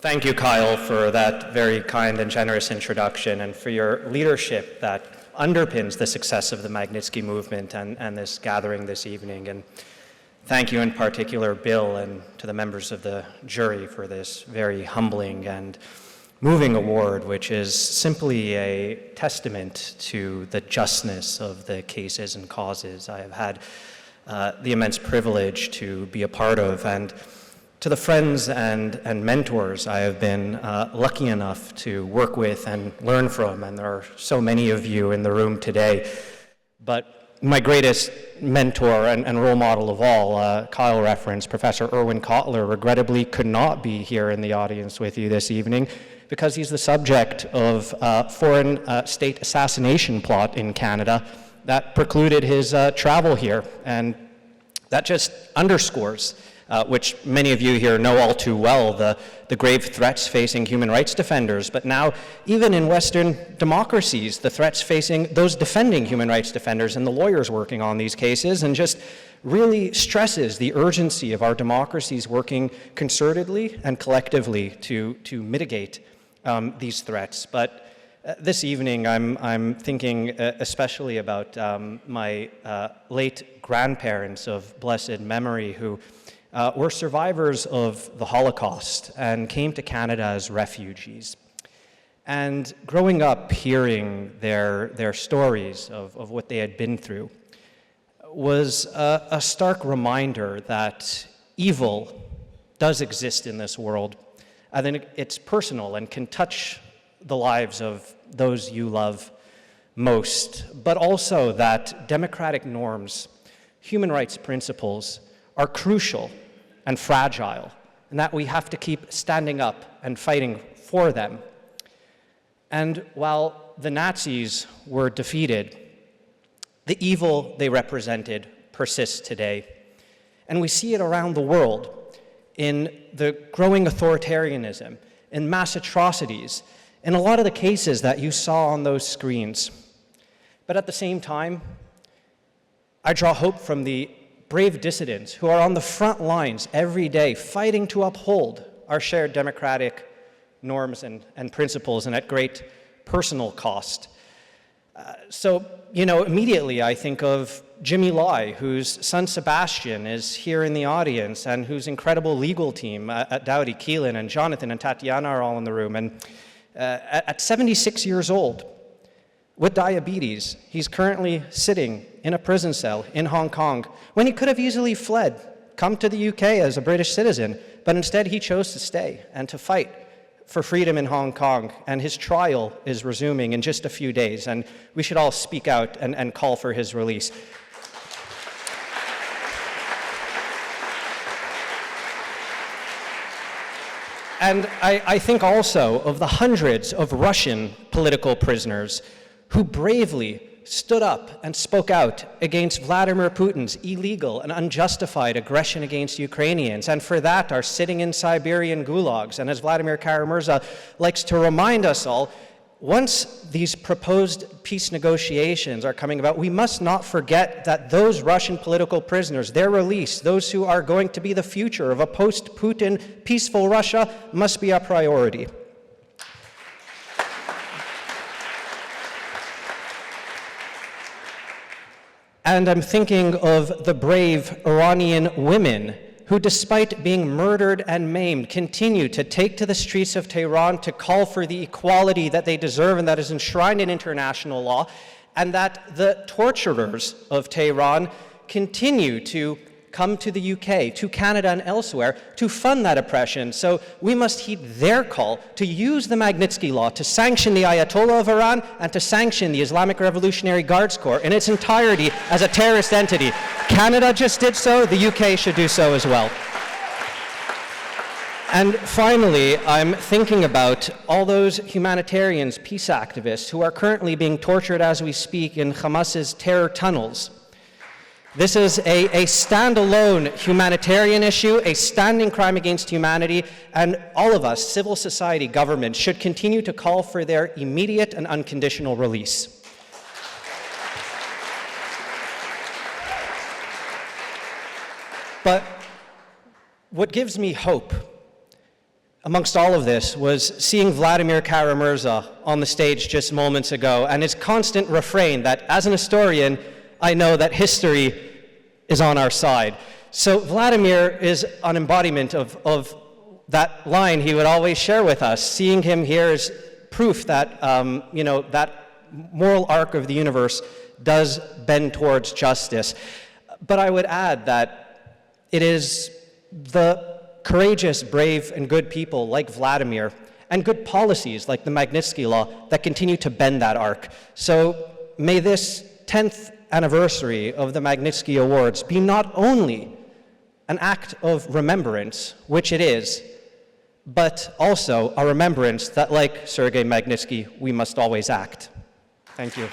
Thank you, Kyle, for that very kind and generous introduction and for your leadership that underpins the success of the Magnitsky movement and this gathering this evening. And thank you in particular, Bill, and to the members of the jury for this very humbling and moving award, which is simply a testament to the justness of the cases and causes I have had the immense privilege to be a part of. And to the friends and mentors I have been lucky enough to work with and learn from, and there are so many of you in the room today. But my greatest mentor and role model of all, Kyle referenced, Professor Erwin Kotler, regrettably could not be here in the audience with you this evening because he's the subject of a foreign state assassination plot in Canada that precluded his travel here. And that just underscores which many of you here know all too well, the grave threats facing human rights defenders. But now, even in Western democracies, the threats facing those defending human rights defenders and the lawyers working on these cases, and just really stresses the urgency of our democracies working concertedly and collectively to mitigate these threats. But this evening, I'm thinking especially about my late grandparents of blessed memory who were survivors of the Holocaust and came to Canada as refugees. And growing up hearing their stories of what they had been through was a stark reminder that evil does exist in this world. I think it's personal and can touch the lives of those you love most, but also that democratic norms, human rights principles are crucial and fragile, and that we have to keep standing up and fighting for them. And while the Nazis were defeated, the evil they represented persists today. And we see it around the world in the growing authoritarianism, in mass atrocities, in a lot of the cases that you saw on those screens. But at the same time, I draw hope from the brave dissidents who are on the front lines every day fighting to uphold our shared democratic norms and principles, and at great personal cost. So, immediately I think of Jimmy Lai, whose son Sebastian is here in the audience, and whose incredible legal team at Dowdy, Keelan, and Jonathan and Tatiana are all in the room. And at 76 years old, with diabetes, he's currently sitting in a prison cell in Hong Kong when he could have easily fled, come to the UK as a British citizen, but instead he chose to stay and to fight for freedom in Hong Kong. And his trial is resuming in just a few days, and we should all speak out and call for his release. And I think also of the hundreds of Russian political prisoners who bravely stood up and spoke out against Vladimir Putin's illegal and unjustified aggression against Ukrainians, and for that are sitting in Siberian gulags. And as Vladimir Kara-Murza likes to remind us all, once these proposed peace negotiations are coming about, we must not forget that those Russian political prisoners, their release, those who are going to be the future of a post-Putin peaceful Russia, must be a priority. And I'm thinking of the brave Iranian women who, despite being murdered and maimed, continue to take to the streets of Tehran to call for the equality that they deserve and that is enshrined in international law, and that the torturers of Tehran continue to come to the UK, to Canada and elsewhere to fund that oppression. So we must heed their call to use the Magnitsky Law to sanction the Ayatollah of Iran and to sanction the Islamic Revolutionary Guards Corps in its entirety as a terrorist entity. Canada just did so, the UK should do so as well. And finally, I'm thinking about all those humanitarians, peace activists, who are currently being tortured as we speak in Hamas's terror tunnels. This is a standalone humanitarian issue, a standing crime against humanity, and all of us, civil society, government, should continue to call for their immediate and unconditional release. But what gives me hope amongst all of this was seeing Vladimir Kara-Murza on the stage just moments ago, and his constant refrain that, as an historian, I know that history is on our side. So Vladimir is an embodiment of that line he would always share with us. Seeing him here is proof that, that moral arc of the universe does bend towards justice. But I would add that it is the courageous, brave, and good people like Vladimir and good policies like the Magnitsky Law that continue to bend that arc. So may this 10th anniversary of the Magnitsky Awards be not only an act of remembrance, which it is, but also a remembrance that, like Sergei Magnitsky, we must always act. Thank you.